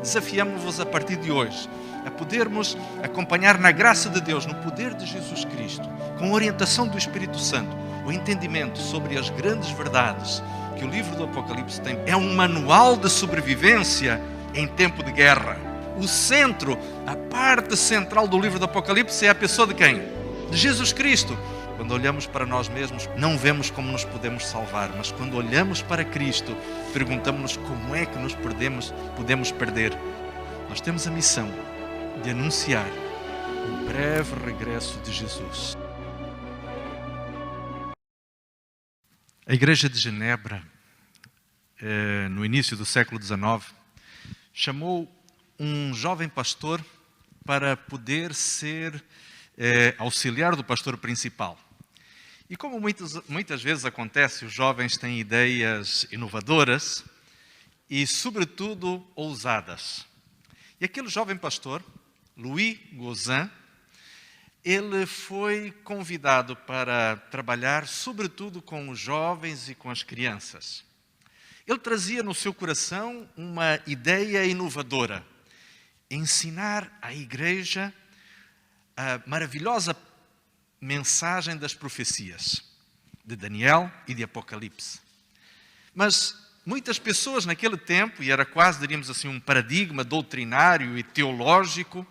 desafiamo-vos a partir de hoje a podermos acompanhar na graça de Deus, no poder de Jesus Cristo, com a orientação do Espírito Santo, o entendimento sobre as grandes verdades que o livro do Apocalipse tem. É um manual de sobrevivência em tempo de guerra. O centro, a parte central do livro do Apocalipse é a pessoa de quem? De Jesus Cristo. Quando olhamos para nós mesmos, não vemos como nos podemos salvar, mas quando olhamos para Cristo, perguntamos-nos como é que nos podemos perder. Nós temos a missão de anunciar o breve regresso de Jesus. A Igreja de Genebra, no início do século XIX, chamou um jovem pastor para poder ser auxiliar do pastor principal. E como muitas vezes acontece, os jovens têm ideias inovadoras e, sobretudo, ousadas. E aquele jovem pastor, Louis Gozan, ele foi convidado para trabalhar, sobretudo, com os jovens e com as crianças. Ele trazia no seu coração uma ideia inovadora: ensinar à igreja a maravilhosa mensagem das profecias de Daniel e de Apocalipse. Mas muitas pessoas naquele tempo, e era quase, diríamos assim, um paradigma doutrinário e teológico,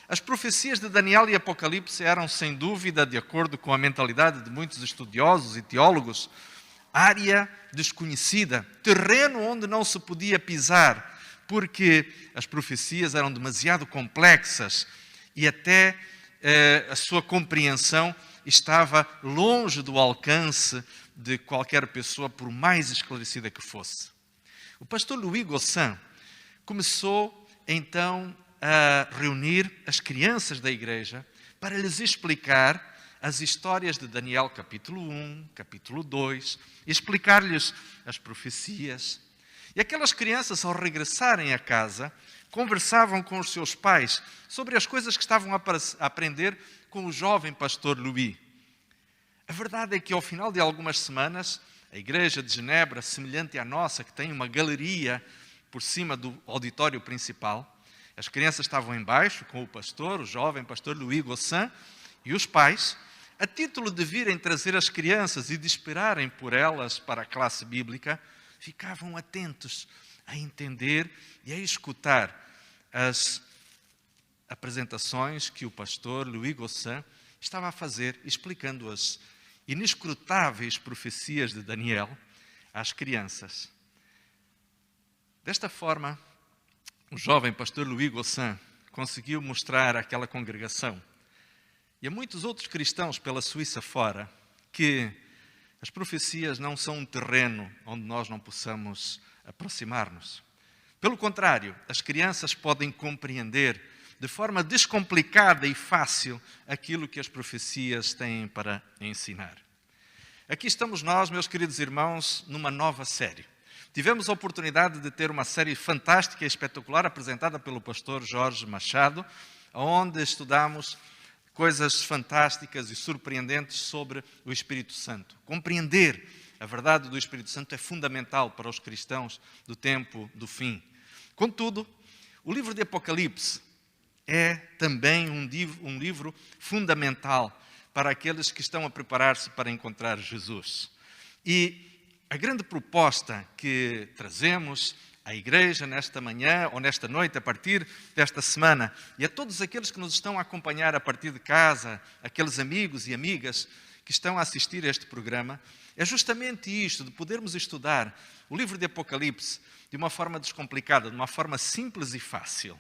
as profecias de Daniel e Apocalipse eram, sem dúvida, de acordo com a mentalidade de muitos estudiosos e teólogos, área desconhecida, terreno onde não se podia pisar, porque as profecias eram demasiado complexas e até a sua compreensão estava longe do alcance de qualquer pessoa, por mais esclarecida que fosse. O pastor Louis Gozan começou, então, a reunir as crianças da igreja para lhes explicar as histórias de Daniel capítulo 1, capítulo 2, e explicar-lhes as profecias. E aquelas crianças, ao regressarem a casa, conversavam com os seus pais sobre as coisas que estavam a aprender com o jovem pastor Louis. A verdade é que, ao final de algumas semanas, a igreja de Genebra, semelhante à nossa, que tem uma galeria por cima do auditório principal, as crianças estavam embaixo com o pastor, o jovem pastor Louis Gozan, e os pais, a título de virem trazer as crianças e de esperarem por elas para a classe bíblica, ficavam atentos a entender e a escutar as apresentações que o pastor Louis Gozan estava a fazer, explicando as inescrutáveis profecias de Daniel às crianças. Desta forma, o jovem pastor Louis Gozan conseguiu mostrar àquela congregação e a muitos outros cristãos pela Suíça fora que as profecias não são um terreno onde nós não possamos aproximar-nos. Pelo contrário, as crianças podem compreender de forma descomplicada e fácil aquilo que as profecias têm para ensinar. Aqui estamos nós, meus queridos irmãos, numa nova série. Tivemos a oportunidade de ter uma série fantástica e espetacular apresentada pelo pastor Jorge Machado, onde estudamos coisas fantásticas e surpreendentes sobre o Espírito Santo. Compreender a verdade do Espírito Santo é fundamental para os cristãos do tempo do fim. Contudo, o livro de Apocalipse é também um livro fundamental para aqueles que estão a preparar-se para encontrar Jesus. E a grande proposta que trazemos à igreja nesta manhã ou nesta noite, a partir desta semana, e a todos aqueles que nos estão a acompanhar a partir de casa, aqueles amigos e amigas que estão a assistir a este programa, é justamente isto, de podermos estudar o livro de Apocalipse de uma forma descomplicada, de uma forma simples e fácil.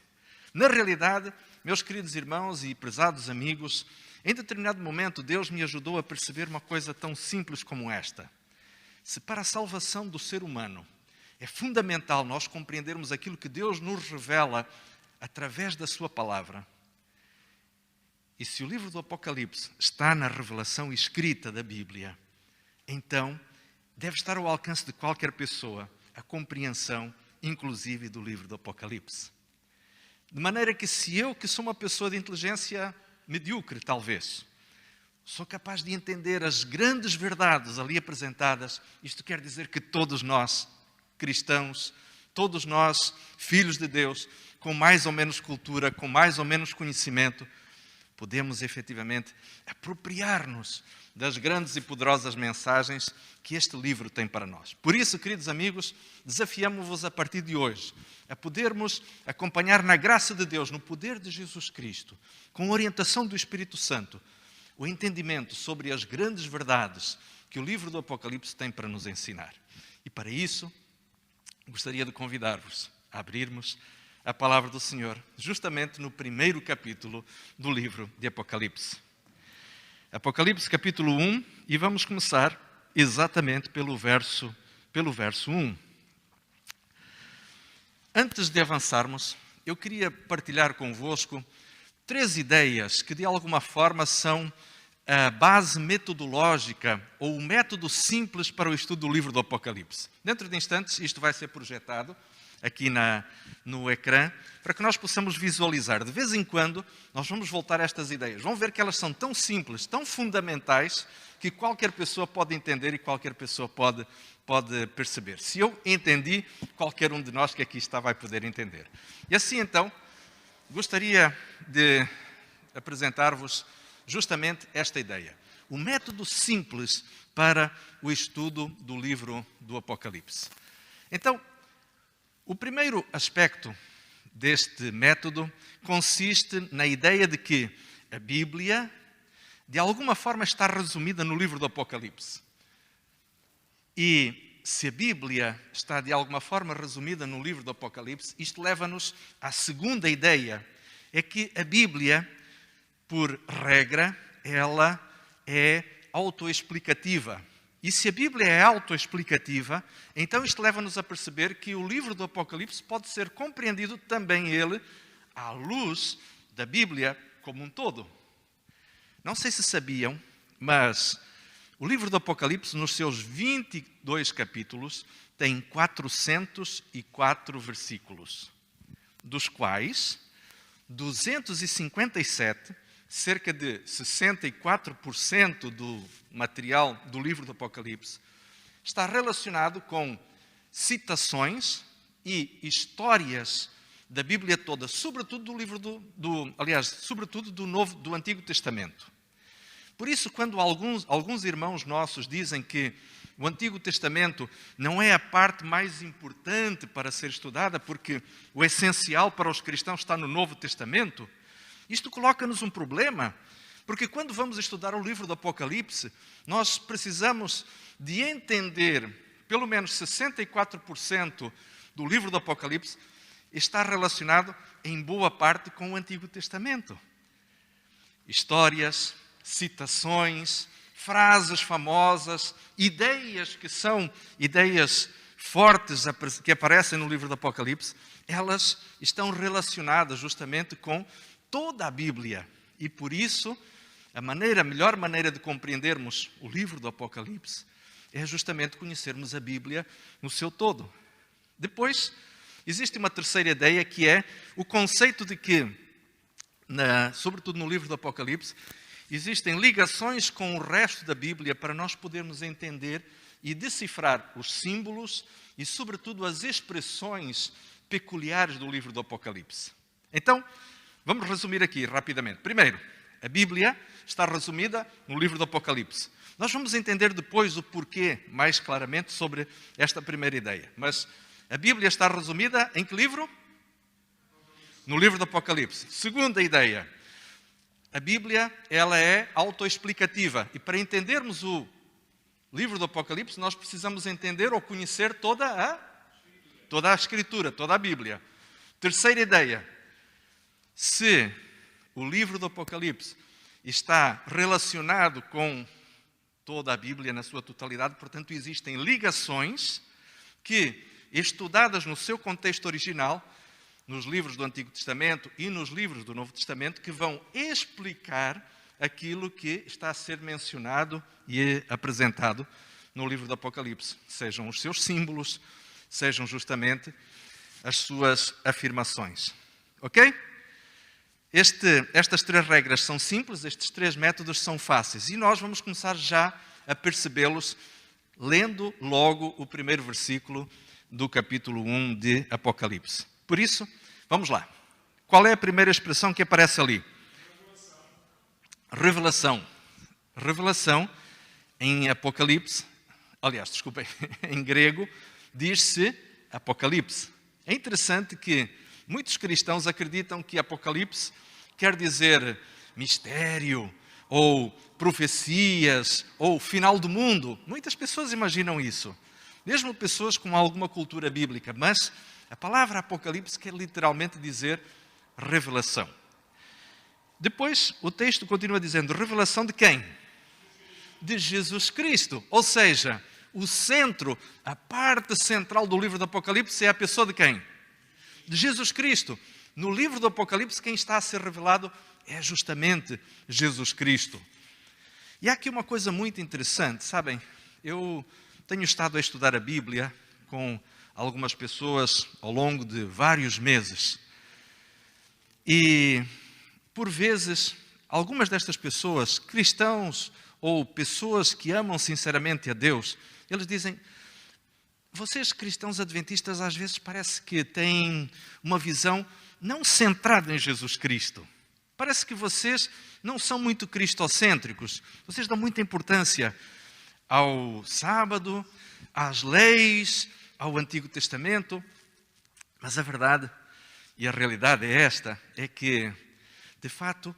Na realidade, meus queridos irmãos e prezados amigos, em determinado momento Deus me ajudou a perceber uma coisa tão simples como esta. Se para a salvação do ser humano é fundamental nós compreendermos aquilo que Deus nos revela através da sua palavra, e se o livro do Apocalipse está na revelação escrita da Bíblia, então deve estar ao alcance de qualquer pessoa a compreensão, inclusive, do livro do Apocalipse. De maneira que se eu, que sou uma pessoa de inteligência medíocre, talvez, sou capaz de entender as grandes verdades ali apresentadas, isto quer dizer que todos nós, cristãos, todos nós, filhos de Deus, com mais ou menos cultura, com mais ou menos conhecimento, podemos efetivamente apropriar-nos das grandes e poderosas mensagens que este livro tem para nós. Por isso, queridos amigos, desafiamo-vos a partir de hoje a podermos acompanhar na graça de Deus, no poder de Jesus Cristo, com a orientação do Espírito Santo, o entendimento sobre as grandes verdades que o livro do Apocalipse tem para nos ensinar. E para isso, gostaria de convidar-vos a abrirmos a palavra do Senhor, justamente no primeiro capítulo do livro de Apocalipse. Apocalipse capítulo 1, e vamos começar exatamente pelo verso 1. Antes de avançarmos, eu queria partilhar convosco 3 ideias que de alguma forma são a base metodológica ou o método simples para o estudo do livro do Apocalipse. Dentro de instantes isto vai ser projetado aqui no ecrã, para que nós possamos visualizar. De vez em quando, nós vamos voltar a estas ideias. Vão ver que elas são tão simples, tão fundamentais, que qualquer pessoa pode entender e qualquer pessoa pode perceber. Se eu entendi, qualquer um de nós que aqui está vai poder entender. E assim, então, gostaria de apresentar-vos justamente esta ideia. O método simples para o estudo do livro do Apocalipse. Então, o primeiro aspecto deste método consiste na ideia de que a Bíblia, de alguma forma, está resumida no livro do Apocalipse. E se a Bíblia está, de alguma forma, resumida no livro do Apocalipse, isto leva-nos à segunda ideia, é que a Bíblia, por regra, ela é autoexplicativa. E se a Bíblia é autoexplicativa, então isto leva-nos a perceber que o livro do Apocalipse pode ser compreendido também ele à luz da Bíblia como um todo. Não sei se sabiam, mas o livro do Apocalipse, nos seus 22 capítulos, tem 404 versículos, dos quais 257, cerca de 64% do material do livro do Apocalipse, está relacionado com citações e histórias da Bíblia toda, sobretudo do livro sobretudo do Antigo Testamento. Por isso, quando alguns irmãos nossos dizem que o Antigo Testamento não é a parte mais importante para ser estudada, porque o essencial para os cristãos está no Novo Testamento, isto coloca-nos um problema, porque quando vamos estudar o livro do Apocalipse, nós precisamos de entender, pelo menos 64% do livro do Apocalipse está relacionado em boa parte com o Antigo Testamento. Histórias, citações, frases famosas, ideias que são ideias fortes que aparecem no livro do Apocalipse, elas estão relacionadas justamente com toda a Bíblia. E por isso, a melhor maneira de compreendermos o livro do Apocalipse é justamente conhecermos a Bíblia no seu todo. Depois, existe uma terceira ideia que é o conceito de que, sobretudo no livro do Apocalipse, existem ligações com o resto da Bíblia para nós podermos entender e decifrar os símbolos e, sobretudo, as expressões peculiares do livro do Apocalipse. Então, vamos resumir aqui rapidamente. Primeiro, a Bíblia está resumida no livro do Apocalipse. Nós vamos entender depois o porquê mais claramente sobre esta primeira ideia. Mas a Bíblia está resumida em que livro? No livro do Apocalipse. Segunda ideia, a Bíblia ela é autoexplicativa. E para entendermos o livro do Apocalipse, nós precisamos entender ou conhecer toda a Escritura, toda a Bíblia. Terceira ideia, se o livro do Apocalipse está relacionado com toda a Bíblia na sua totalidade, portanto, existem ligações que, estudadas no seu contexto original, nos livros do Antigo Testamento e nos livros do Novo Testamento, que vão explicar aquilo que está a ser mencionado e apresentado no livro do Apocalipse. Sejam os seus símbolos, sejam justamente as suas afirmações. Ok? Estas 3 regras são simples, estes 3 métodos são fáceis. E nós vamos começar já a percebê-los lendo logo o primeiro versículo do capítulo 1 de Apocalipse. Por isso, vamos lá. Qual é a primeira expressão que aparece ali? Revelação. Revelação, em Apocalipse, aliás, desculpem, em grego, diz-se Apocalipse. É interessante que muitos cristãos acreditam que Apocalipse quer dizer mistério, ou profecias, ou final do mundo. Muitas pessoas imaginam isso, mesmo pessoas com alguma cultura bíblica, mas a palavra Apocalipse quer literalmente dizer revelação. Depois, o texto continua dizendo, revelação de quem? De Jesus Cristo. Ou seja, o centro, a parte central do livro do Apocalipse é a pessoa de quem? De Jesus Cristo. No livro do Apocalipse, quem está a ser revelado é justamente Jesus Cristo. E há aqui uma coisa muito interessante, sabem? Eu tenho estado a estudar a Bíblia com algumas pessoas ao longo de vários meses. E, por vezes, algumas destas pessoas, cristãos ou pessoas que amam sinceramente a Deus, eles dizem, vocês cristãos adventistas às vezes parece que têm uma visão não centrada em Jesus Cristo. Parece que vocês não são muito cristocêntricos. Vocês dão muita importância ao sábado, às leis, ao Antigo Testamento. Mas a verdade e a realidade é esta, é que, de fato,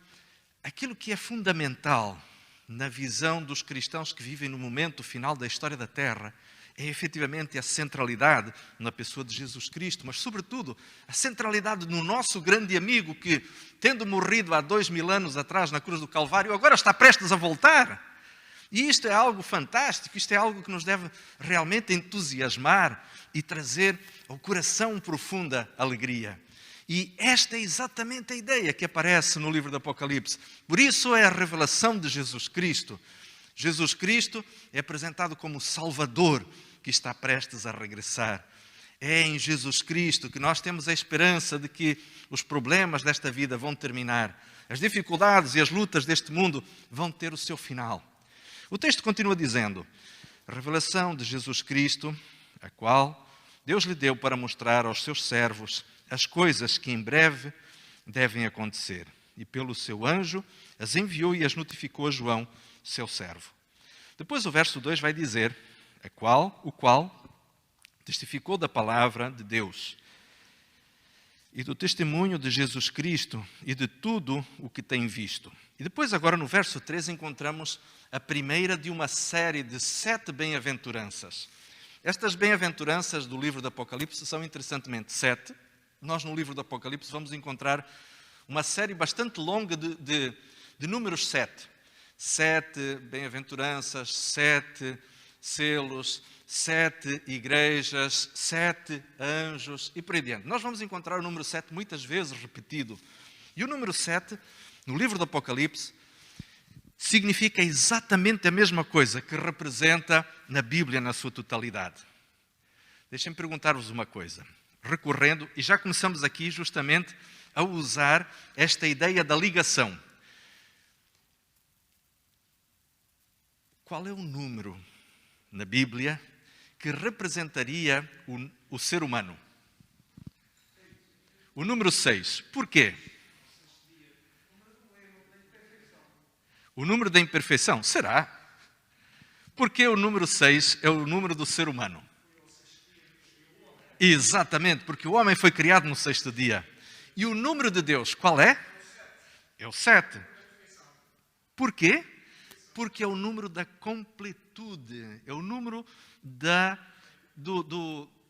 aquilo que é fundamental na visão dos cristãos que vivem no momento final da história da Terra é efetivamente a centralidade na pessoa de Jesus Cristo, mas sobretudo a centralidade no nosso grande amigo que, tendo morrido há 2000 anos atrás na cruz do Calvário, agora está prestes a voltar. E isto é algo fantástico, isto é algo que nos deve realmente entusiasmar e trazer ao coração profunda alegria. E esta é exatamente a ideia que aparece no livro do Apocalipse. Por isso é a revelação de Jesus Cristo. Jesus Cristo é apresentado como Salvador que está prestes a regressar. É em Jesus Cristo que nós temos a esperança de que os problemas desta vida vão terminar. As dificuldades e as lutas deste mundo vão ter o seu final. O texto continua dizendo, a revelação de Jesus Cristo, a qual Deus lhe deu para mostrar aos seus servos as coisas que em breve devem acontecer. E pelo seu anjo as enviou e as notificou a João, seu servo. Depois o verso 2 vai dizer, o qual testificou da palavra de Deus e do testemunho de Jesus Cristo e de tudo o que tem visto. E depois agora no verso 3 encontramos a primeira de uma série de 7 bem-aventuranças. Estas bem-aventuranças do livro do Apocalipse são interessantemente 7. Nós no livro do Apocalipse vamos encontrar uma série bastante longa de números 7. 7 bem-aventuranças, 7 selos, 7 igrejas, 7 anjos e por aí diante. Nós vamos encontrar o número 7 muitas vezes repetido. E o número 7, no livro do Apocalipse, significa exatamente a mesma coisa que representa na Bíblia na sua totalidade. Deixem-me perguntar-vos uma coisa. Recorrendo, e já começamos aqui justamente a usar esta ideia da ligação. Qual é o número na Bíblia que representaria o ser humano? O número 6. Por quê? O número da imperfeição? Será? Porque o número 6 é o número do ser humano. Exatamente, porque o homem foi criado no 6º dia. E o número de Deus, qual é? É o 7. Por quê? Porque é o número da completude, é o número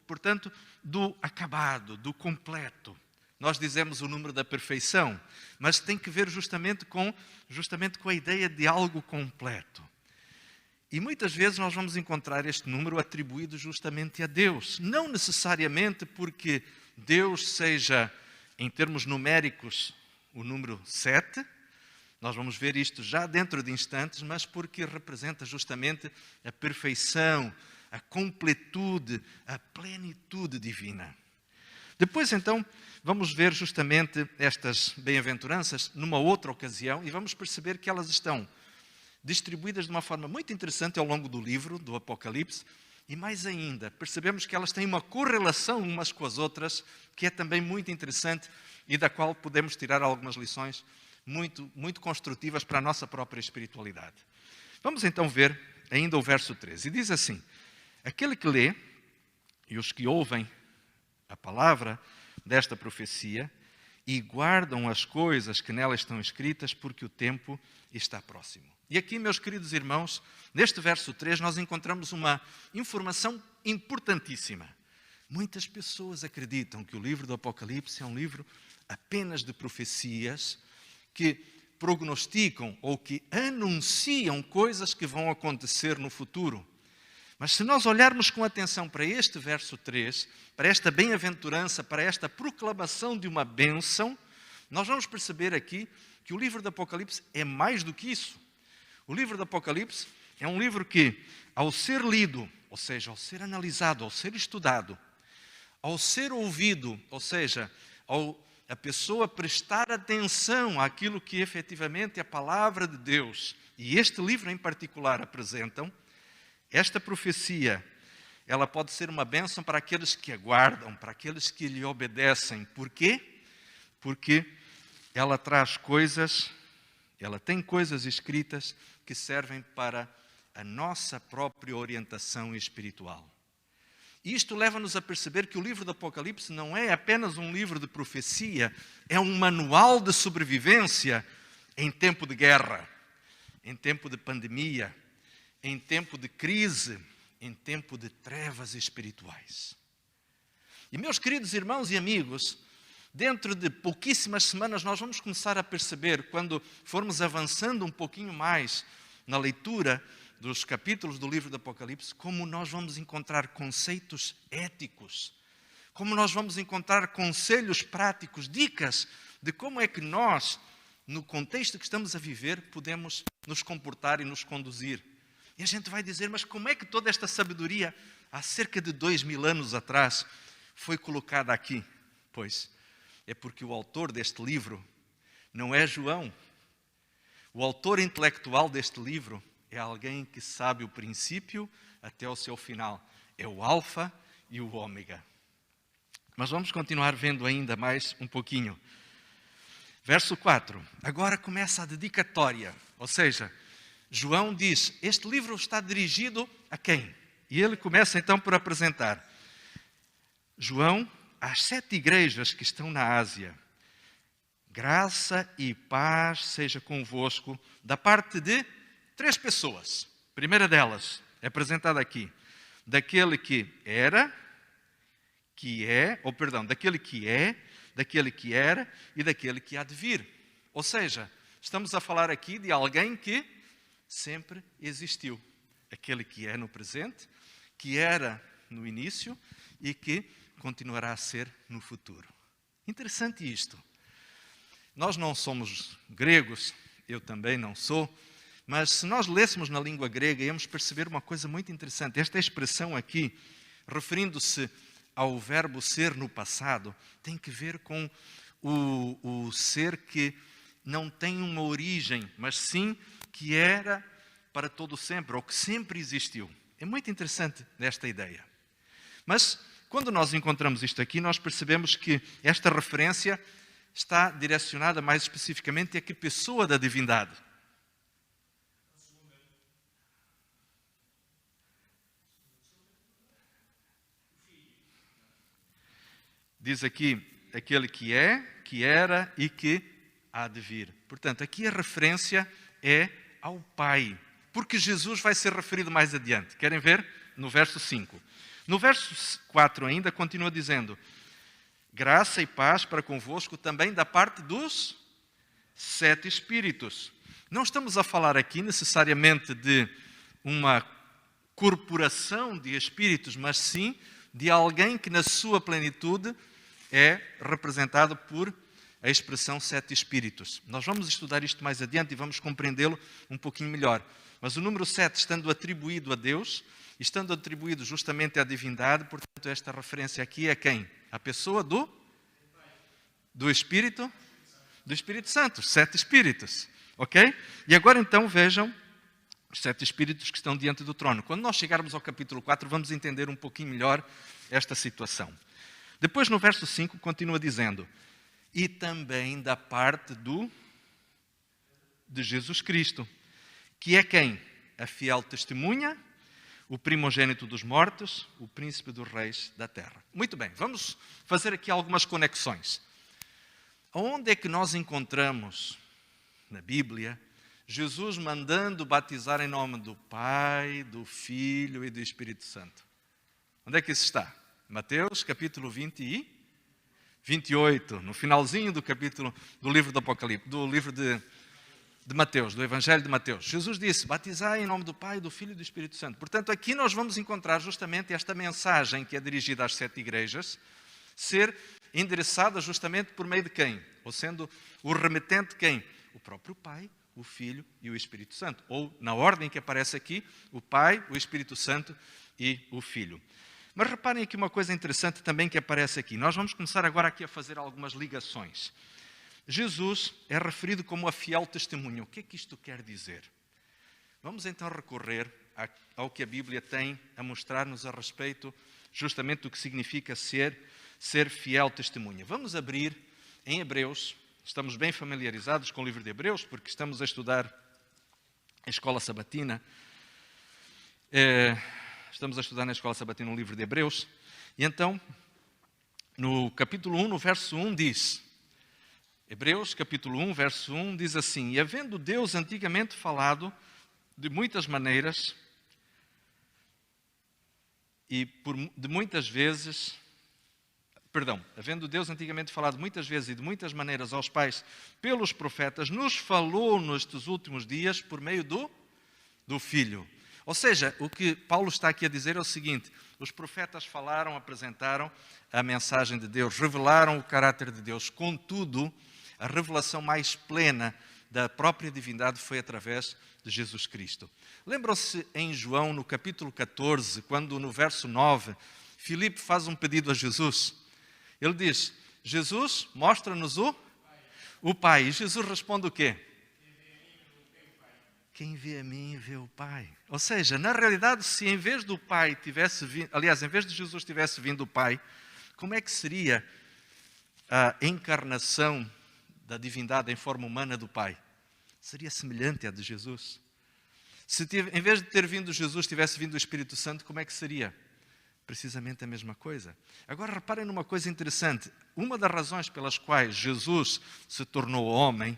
portanto, do acabado, do completo. Nós dizemos o número da perfeição, mas tem que ver justamente com a ideia de algo completo. E muitas vezes nós vamos encontrar este número atribuído justamente a Deus. Não necessariamente porque Deus seja, em termos numéricos, o número 7. Nós vamos ver isto já dentro de instantes, mas porque representa justamente a perfeição, a completude, a plenitude divina. Depois, então, vamos ver justamente estas bem-aventuranças numa outra ocasião e vamos perceber que elas estão distribuídas de uma forma muito interessante ao longo do livro do Apocalipse E mais ainda, percebemos que elas têm uma correlação umas com as outras, que é também muito interessante e da qual podemos tirar algumas lições muito construtivas para a nossa própria espiritualidade. Vamos então ver ainda o verso 13. E diz assim: aquele que lê e os que ouvem a palavra desta profecia e guardam as coisas que nela estão escritas, porque o tempo está próximo. E aqui, meus queridos irmãos, neste verso 3, nós encontramos uma informação importantíssima. Muitas pessoas acreditam que o livro do Apocalipse é um livro apenas de profecias que prognosticam ou que anunciam coisas que vão acontecer no futuro. Mas se nós olharmos com atenção para este verso 3, para esta bem-aventurança, para esta proclamação de uma bênção, nós vamos perceber aqui que o livro do Apocalipse é mais do que isso. O livro do Apocalipse é um livro que, ao ser lido, ou seja, ao ser analisado, ao ser estudado, ao ser ouvido, ou seja, ao a pessoa prestar atenção àquilo que efetivamente a palavra de Deus e este livro em particular apresentam, esta profecia, ela pode ser uma bênção para aqueles que aguardam, para aqueles que lhe obedecem. Por quê? Porque ela traz coisas, ela tem coisas escritas que servem para a nossa própria orientação espiritual. E isto leva-nos a perceber que o livro do Apocalipse não é apenas um livro de profecia, é um manual de sobrevivência em tempo de guerra, em tempo de pandemia, em tempo de crise, em tempo de trevas espirituais. E meus queridos irmãos e amigos, dentro de pouquíssimas semanas nós vamos começar a perceber, quando formos avançando um pouquinho mais na leitura dos capítulos do livro do Apocalipse, como nós vamos encontrar conceitos éticos, como nós vamos encontrar conselhos práticos, dicas de como é que nós, no contexto que estamos a viver, podemos nos comportar e nos conduzir. E a gente vai dizer, mas como é que toda esta sabedoria, há cerca de 2000 anos atrás, foi colocada aqui? Pois, é porque o autor deste livro não é João. O autor intelectual deste livro é alguém que sabe o princípio até o seu final. É o Alfa e o Ômega. Mas vamos continuar vendo ainda mais um pouquinho. Verso 4. Agora começa a dedicatória. Ou seja, João diz, este livro está dirigido a quem? E ele começa então por apresentar. João, às 7 igrejas que estão na Ásia. Graça e paz seja convosco da parte de 3 pessoas. A primeira delas é apresentada aqui. Daquele que era, daquele que é, daquele que era e daquele que há de vir. Ou seja, estamos a falar aqui de alguém que sempre existiu. Aquele que é no presente, que era no início e que continuará a ser no futuro. Interessante isto. Nós não somos gregos, eu também não sou, mas se nós lêssemos na língua grega, íamos perceber uma coisa muito interessante. Esta expressão aqui, referindo-se ao verbo ser no passado, tem que ver com o ser que não tem uma origem, mas sim que era para todo sempre, ou que sempre existiu. É muito interessante esta ideia. Mas, quando nós encontramos isto aqui, nós percebemos que esta referência está direcionada mais especificamente a que pessoa da divindade? Diz aqui, aquele que é, que era e que há de vir. Portanto, aqui a referência é ao Pai, porque Jesus vai ser referido mais adiante. Querem ver? No verso 5. No verso 4 ainda continua dizendo, graça e paz para convosco também da parte dos 7 Espíritos. Não estamos a falar aqui necessariamente de uma corporação de Espíritos, mas sim de alguém que na sua plenitude é representado por a expressão 7 Espíritos. Nós vamos estudar isto mais adiante e vamos compreendê-lo um pouquinho melhor. Mas o número 7, estando atribuído a Deus, estando atribuído justamente à divindade, portanto, esta referência aqui é quem? A pessoa do Espírito? Do Espírito Santo, 7 Espíritos. Ok? E agora então vejam Os 7 espíritos que estão diante do trono. Quando nós chegarmos ao capítulo 4, vamos entender um pouquinho melhor esta situação. Depois, no verso 5, continua dizendo: e também da parte de Jesus Cristo, que é quem? A fiel testemunha, o primogênito dos mortos, o príncipe dos reis da terra. Muito bem, vamos fazer aqui algumas conexões. Onde é que nós encontramos, na Bíblia, Jesus mandando batizar em nome do Pai, do Filho e do Espírito Santo? Onde é que isso está? Mateus, capítulo 20 e 28, no finalzinho do capítulo do livro do Apocalipse, do livro de Mateus, do Evangelho de Mateus. Jesus disse: batizai em nome do Pai, do Filho e do Espírito Santo. Portanto, aqui nós vamos encontrar justamente esta mensagem que é dirigida às 7 igrejas, ser endereçada justamente por meio de quem? Ou sendo o remetente quem? O próprio Pai, o Filho e o Espírito Santo. Ou, na ordem que aparece aqui, o Pai, o Espírito Santo e o Filho. Mas reparem aqui uma coisa interessante também que aparece aqui. Nós vamos começar agora aqui a fazer algumas ligações. Jesus é referido como a fiel testemunha. O que é que isto quer dizer? Vamos então recorrer ao que a Bíblia tem a mostrar-nos a respeito justamente do que significa ser fiel testemunha. Vamos abrir em Hebreus. Estamos bem familiarizados com o livro de Hebreus, porque estamos a estudar a escola sabatina. Estamos a estudar na escola sabatina o livro de Hebreus. E então, no capítulo 1, no verso 1, diz... Hebreus, capítulo 1, verso 1, diz assim: e havendo Deus antigamente falado de muitas maneiras havendo Deus antigamente falado muitas vezes e de muitas maneiras aos pais pelos profetas, nos falou nestes últimos dias por meio do Filho. Ou seja, o que Paulo está aqui a dizer é o seguinte: os profetas falaram, apresentaram a mensagem de Deus, revelaram o caráter de Deus, contudo, a revelação mais plena da própria divindade foi através de Jesus Cristo. Lembram-se em João, no capítulo 14, quando no verso 9, Filipe faz um pedido a Jesus. Ele diz: Jesus, mostra-nos o Pai. E Jesus responde o quê? Quem vê a mim, vê o Pai. Ou seja, na realidade, se em vez do Pai tivesse vindo, aliás, em vez de Jesus tivesse vindo o Pai, como é que seria a encarnação da divindade em forma humana do Pai? Seria semelhante à de Jesus. Se em vez de ter vindo Jesus, tivesse vindo o Espírito Santo, como é que seria? Precisamente a mesma coisa. Agora reparem numa coisa interessante. Uma das razões pelas quais Jesus se tornou homem,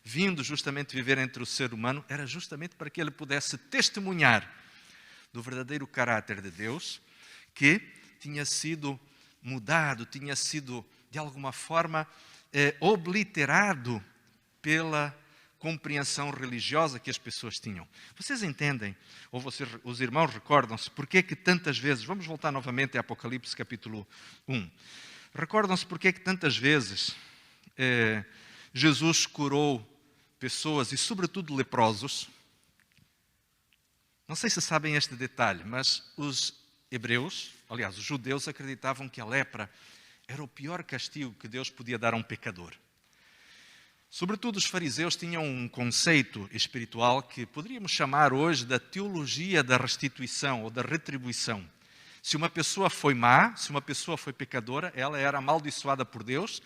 vindo justamente viver entre o ser humano, era justamente para que ele pudesse testemunhar do verdadeiro caráter de Deus, que tinha sido mudado, tinha sido de alguma forma obliterado pela compreensão religiosa que as pessoas tinham. Vocês entendem, ou os irmãos recordam-se, porque é que tantas vezes, vamos voltar novamente a Apocalipse capítulo 1, recordam-se porque é que tantas vezes Jesus curou pessoas, e sobretudo leprosos. Não sei se sabem este detalhe, mas os hebreus, aliás, os judeus, acreditavam que a lepra era o pior castigo que Deus podia dar a um pecador. Sobretudo os fariseus tinham um conceito espiritual que poderíamos chamar hoje da teologia da restituição ou da retribuição. Se uma pessoa foi má, se uma pessoa foi pecadora, ela era amaldiçoada por Deus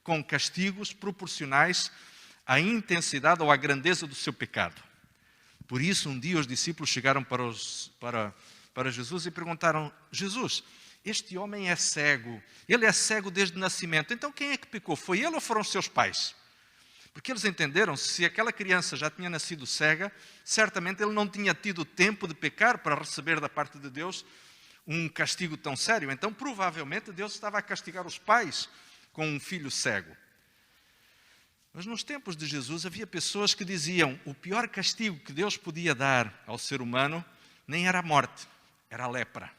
com castigos proporcionais à intensidade ou à grandeza do seu pecado. Por isso, um dia os discípulos chegaram para Jesus e perguntaram: Jesus, este homem é cego, ele é cego desde o nascimento, então quem é que pecou? Foi ele ou foram seus pais? Porque eles entenderam, se aquela criança já tinha nascido cega, certamente ele não tinha tido tempo de pecar para receber da parte de Deus um castigo tão sério. Então, provavelmente, Deus estava a castigar os pais com um filho cego. Mas nos tempos de Jesus havia pessoas que diziam: o pior castigo que Deus podia dar ao ser humano nem era a morte, era a lepra.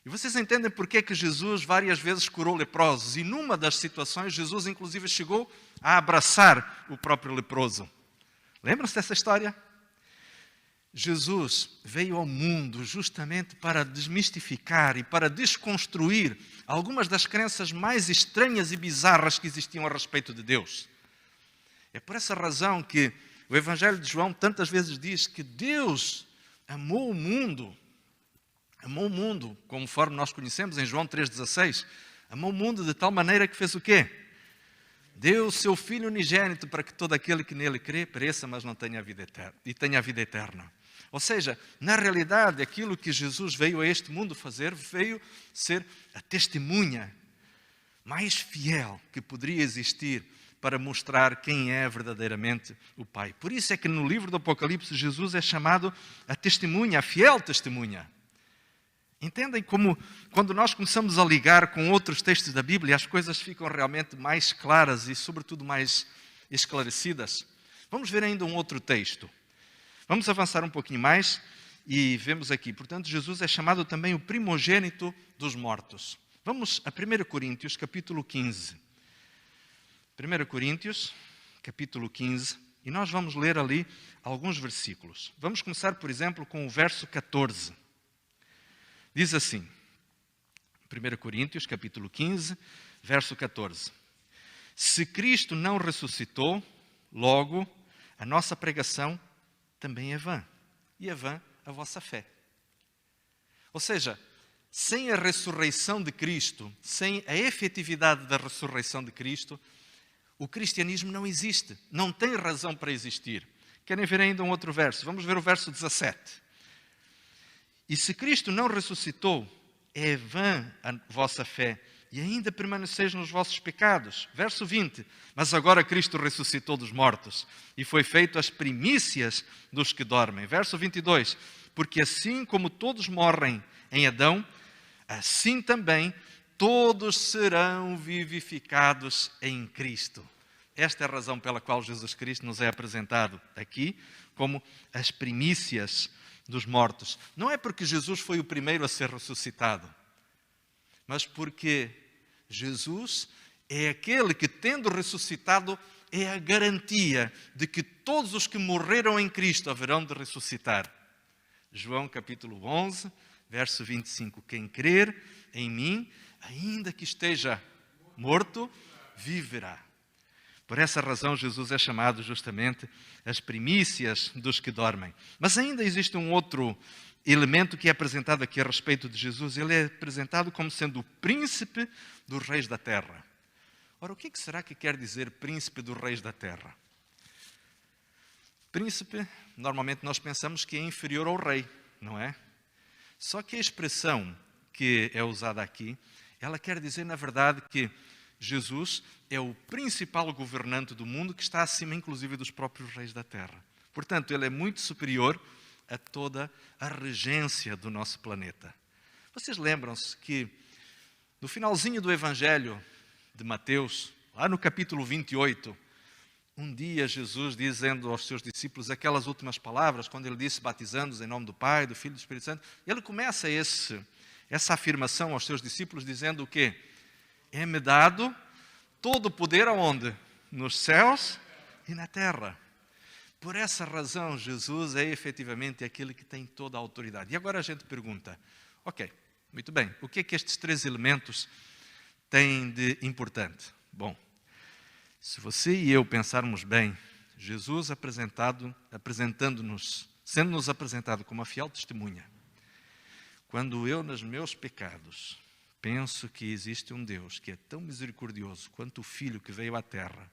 E vocês entendem porque é que Jesus várias vezes curou leprosos, e numa das situações Jesus inclusive chegou a abraçar o próprio leproso. Lembram-se dessa história? Jesus veio ao mundo justamente para desmistificar e para desconstruir algumas das crenças mais estranhas e bizarras que existiam a respeito de Deus. É por essa razão que O Evangelho de João tantas vezes diz que Deus amou o mundo, conforme nós conhecemos em João 3,16, amou o mundo de tal maneira que fez o quê? Deu o seu Filho unigênito para que todo aquele que nele crê pereça, mas não tenha a vida eterna, e tenha a vida eterna. Ou seja, na realidade, aquilo que Jesus veio a este mundo fazer, veio ser a testemunha mais fiel que poderia existir para mostrar quem é verdadeiramente o Pai. Por isso é que no livro do Apocalipse, Jesus é chamado a testemunha, a fiel testemunha. Entendem como, quando nós começamos a ligar com outros textos da Bíblia, as coisas ficam realmente mais claras e, sobretudo, mais esclarecidas? Vamos ver ainda um outro texto. Vamos avançar um pouquinho mais e vemos aqui. Portanto, Jesus é chamado também o primogênito dos mortos. Vamos a 1 Coríntios, capítulo 15. 1 Coríntios, capítulo 15, e nós vamos ler ali alguns versículos. Vamos começar, por exemplo, com o verso 14. Diz assim, 1 Coríntios, capítulo 15, verso 14. Se Cristo não ressuscitou, logo a nossa pregação também é vã, e é vã a vossa fé. Ou seja, sem a ressurreição de Cristo, sem a efetividade da ressurreição de Cristo, o cristianismo não existe, não tem razão para existir. Querem ver ainda um outro verso? Vamos ver o verso 17. E se Cristo não ressuscitou, é vã a vossa fé, e ainda permaneceis nos vossos pecados. Verso 20. Mas agora Cristo ressuscitou dos mortos, e foi feito as primícias dos que dormem. Verso 22. Porque assim como todos morrem em Adão, assim também todos serão vivificados em Cristo. Esta é a razão pela qual Jesus Cristo nos é apresentado aqui como as primícias dos mortos. Não é porque Jesus foi o primeiro a ser ressuscitado, mas porque Jesus é aquele que, tendo ressuscitado, é a garantia de que todos os que morreram em Cristo haverão de ressuscitar. João capítulo 11, verso 25. Quem crer em mim, ainda que esteja morto, viverá. Por essa razão, Jesus é chamado justamente as primícias dos que dormem. Mas ainda existe um outro elemento que é apresentado aqui a respeito de Jesus. Ele é apresentado como sendo o príncipe dos reis da terra. Ora, o que será que quer dizer príncipe dos reis da terra? Príncipe, normalmente nós pensamos que é inferior ao rei, não é? Só que a expressão que é usada aqui, ela quer dizer, na verdade, que Jesus é o principal governante do mundo que está acima, inclusive, dos próprios reis da terra. Portanto, ele é muito superior a toda a regência do nosso planeta. Vocês lembram-se que no finalzinho do Evangelho de Mateus, lá no capítulo 28, um dia Jesus dizendo aos seus discípulos aquelas últimas palavras, quando ele disse batizando-os em nome do Pai, do Filho e do Espírito Santo, ele começa essa afirmação aos seus discípulos dizendo o quê? É-me dado todo o poder aonde? Nos céus e na terra. Por essa razão, Jesus é efetivamente aquele que tem toda a autoridade. E agora a gente pergunta, ok, muito bem, o que é que estes três elementos têm de importante? Bom, se você e eu pensarmos bem, Jesus apresentando-nos, sendo-nos apresentado como a fiel testemunha, quando eu, nos meus pecados, penso que existe um Deus que é tão misericordioso quanto o Filho que veio à Terra,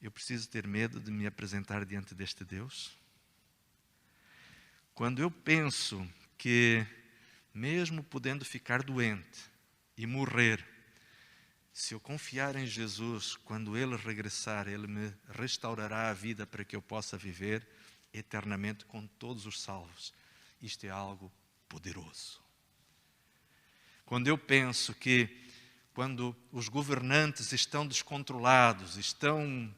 eu preciso ter medo de me apresentar diante deste Deus? Quando eu penso que, mesmo podendo ficar doente e morrer, se eu confiar em Jesus, quando Ele regressar, Ele me restaurará a vida para que eu possa viver eternamente com todos os salvos. Isto é algo poderoso. Quando eu penso que, quando os governantes estão descontrolados, estão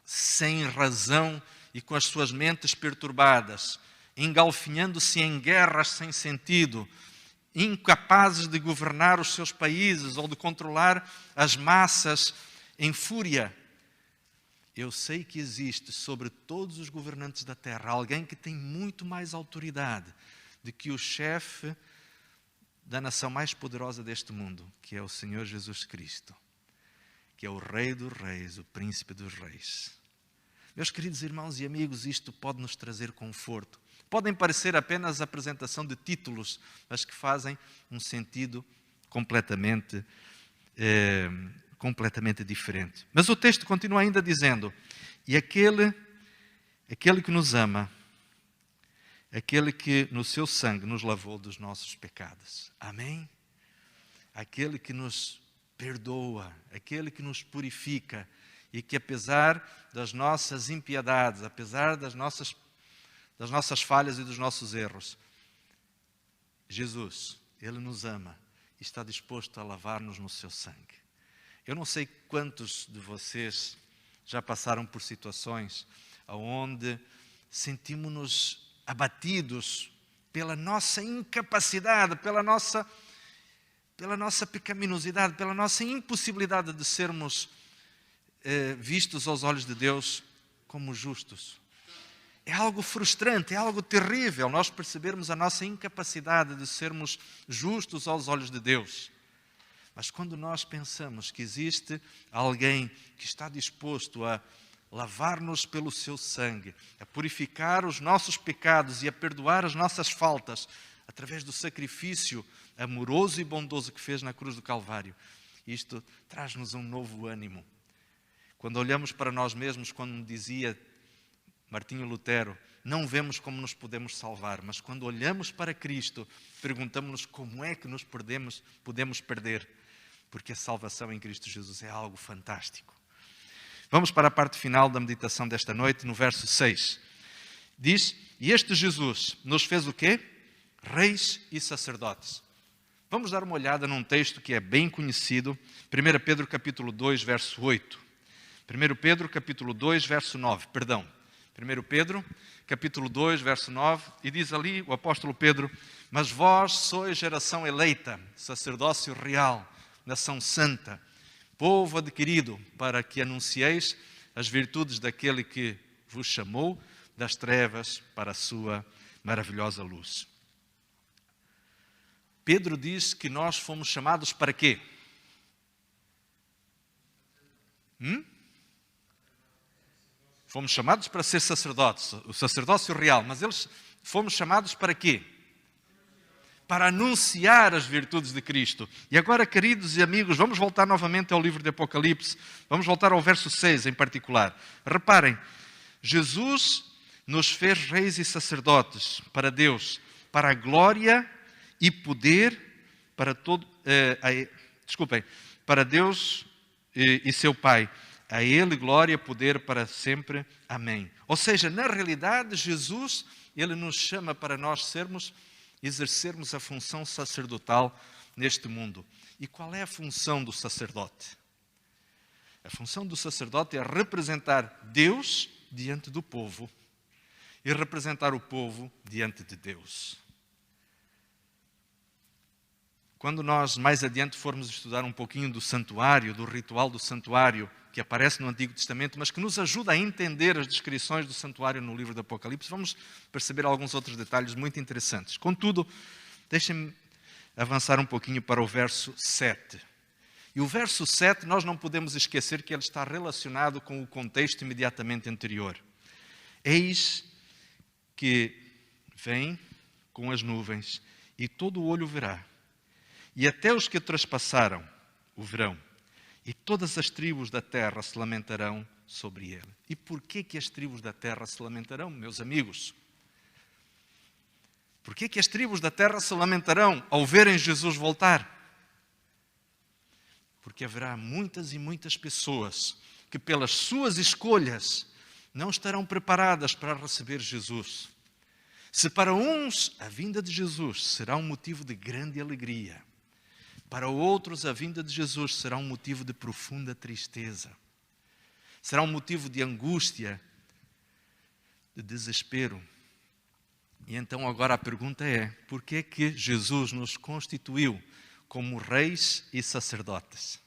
sem razão e com as suas mentes perturbadas, engalfinhando-se em guerras sem sentido, incapazes de governar os seus países ou de controlar as massas em fúria, eu sei que existe sobre todos os governantes da terra alguém que tem muito mais autoridade do que o chefe da nação mais poderosa deste mundo, que é o Senhor Jesus Cristo, que é o Rei dos Reis, o Príncipe dos Reis. Meus queridos irmãos e amigos, isto pode nos trazer conforto. Podem parecer apenas a apresentação de títulos, mas que fazem um sentido completamente diferente. Mas o texto continua ainda dizendo: e aquele que nos ama, aquele que no seu sangue nos lavou dos nossos pecados. Amém? Aquele que nos perdoa, aquele que nos purifica e que, apesar das nossas impiedades, apesar das nossas falhas e dos nossos erros, Jesus, Ele nos ama e está disposto a lavar-nos no seu sangue. Eu não sei quantos de vocês já passaram por situações onde sentimos-nos abatidos pela nossa incapacidade, pela nossa pecaminosidade, pela nossa impossibilidade de sermos vistos aos olhos de Deus como justos. É algo frustrante, é algo terrível nós percebermos a nossa incapacidade de sermos justos aos olhos de Deus. Mas quando nós pensamos que existe alguém que está disposto a lavar-nos pelo seu sangue, a purificar os nossos pecados e a perdoar as nossas faltas, através do sacrifício amoroso e bondoso que fez na cruz do Calvário, isto traz-nos um novo ânimo. Quando olhamos para nós mesmos, como dizia Martinho Lutero, não vemos como nos podemos salvar, mas quando olhamos para Cristo, perguntamos-nos como é que nos podemos perder, porque a salvação em Cristo Jesus é algo fantástico. Vamos para a parte final da meditação desta noite, no verso 6. Diz: e este Jesus nos fez o quê? Reis e sacerdotes. Vamos dar uma olhada num texto que é bem conhecido, 1 Pedro capítulo 2, verso 8. 1 Pedro capítulo 2, verso 9, perdão. 1 Pedro capítulo 2, verso 9, e diz ali o apóstolo Pedro: mas vós sois geração eleita, sacerdócio real, nação santa, povo adquirido, para que anuncieis as virtudes daquele que vos chamou das trevas para a sua maravilhosa luz. Pedro diz que nós fomos chamados para quê? Fomos chamados para ser sacerdotes, o sacerdócio real, mas fomos chamados para quê? Para anunciar as virtudes de Cristo. E agora, queridos e amigos, vamos voltar novamente ao livro de Apocalipse, vamos voltar ao verso 6 em particular. Reparem, Jesus nos fez reis e sacerdotes para Deus, para a glória e poder para Deus e seu Pai. A Ele glória e poder para sempre. Amém. Ou seja, na realidade, Jesus, Ele nos chama para nós exercermos a função sacerdotal neste mundo. E qual é a função do sacerdote? A função do sacerdote é representar Deus diante do povo e representar o povo diante de Deus. Quando nós mais adiante formos estudar um pouquinho do santuário, do ritual do santuário, que aparece no Antigo Testamento, mas que nos ajuda a entender as descrições do santuário no livro do Apocalipse, vamos perceber alguns outros detalhes muito interessantes. Contudo, deixem-me avançar um pouquinho para o verso 7. E o verso 7, nós não podemos esquecer que ele está relacionado com o contexto imediatamente anterior. Eis que vem com as nuvens, e todo o olho verá, e até os que trespassaram o verão, e todas as tribos da terra se lamentarão sobre ele. E por que as tribos da terra se lamentarão, meus amigos? Por que as tribos da terra se lamentarão ao verem Jesus voltar? Porque haverá muitas e muitas pessoas que pelas suas escolhas não estarão preparadas para receber Jesus. Se para uns a vinda de Jesus será um motivo de grande alegria, para outros a vinda de Jesus será um motivo de profunda tristeza. Será um motivo de angústia, de desespero. E então agora a pergunta é: por que que Jesus nos constituiu como reis e sacerdotes?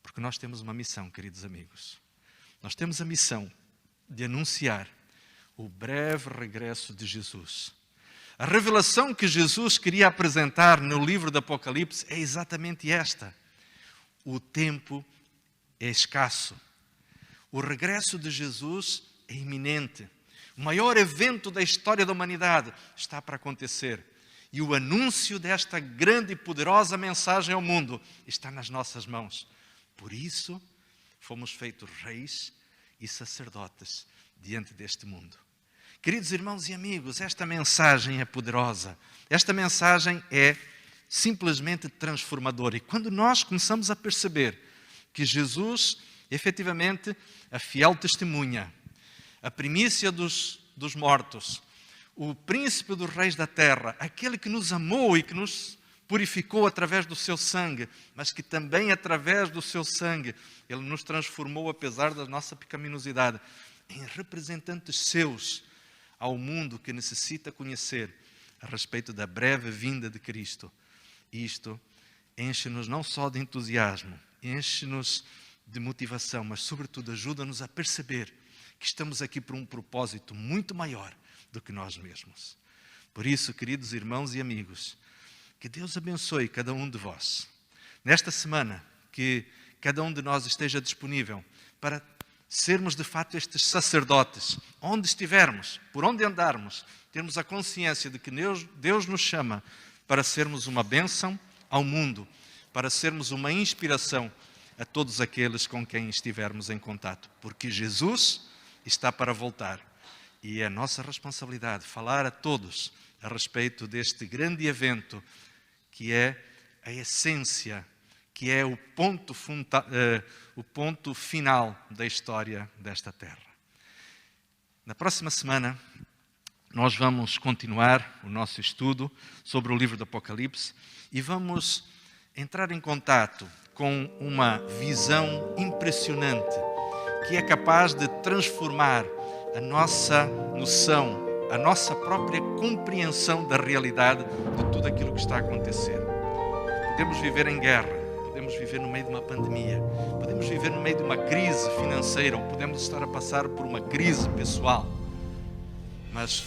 Porque nós temos uma missão, queridos amigos. Nós temos a missão de anunciar o breve regresso de Jesus. A revelação que Jesus queria apresentar no livro do Apocalipse é exatamente esta. O tempo é escasso. O regresso de Jesus é iminente. O maior evento da história da humanidade está para acontecer. E o anúncio desta grande e poderosa mensagem ao mundo está nas nossas mãos. Por isso, fomos feitos reis e sacerdotes diante deste mundo. Queridos irmãos e amigos, esta mensagem é poderosa. Esta mensagem é simplesmente transformadora. E quando nós começamos a perceber que Jesus, efetivamente, a fiel testemunha, a primícia dos mortos, o príncipe dos reis da terra, aquele que nos amou e que nos purificou através do seu sangue, mas que também através do seu sangue ele nos transformou, apesar da nossa pecaminosidade, em representantes seus ao mundo que necessita conhecer a respeito da breve vinda de Cristo. Isto enche-nos não só de entusiasmo, enche-nos de motivação, mas sobretudo ajuda-nos a perceber que estamos aqui por um propósito muito maior do que nós mesmos. Por isso, queridos irmãos e amigos, que Deus abençoe cada um de vós. Nesta semana, que cada um de nós esteja disponível para sermos de fato estes sacerdotes, onde estivermos, por onde andarmos, termos a consciência de que Deus nos chama para sermos uma bênção ao mundo, para sermos uma inspiração a todos aqueles com quem estivermos em contato, porque Jesus está para voltar e é a nossa responsabilidade falar a todos a respeito deste grande evento que é a essência, que é o ponto final da história desta terra. Na próxima semana, nós vamos continuar o nosso estudo sobre o livro do Apocalipse e vamos entrar em contato com uma visão impressionante que é capaz de transformar a nossa noção, a nossa própria compreensão da realidade de tudo aquilo que está a acontecer. Podemos viver em guerra, podemos viver no meio de uma pandemia, podemos viver no meio de uma crise financeira ou podemos estar a passar por uma crise pessoal. Mas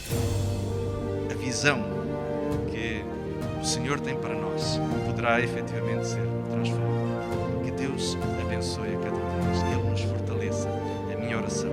a visão que o Senhor tem para nós poderá efetivamente ser transformada. Que Deus abençoe a cada um de nós, que Ele nos fortaleça. É a minha oração.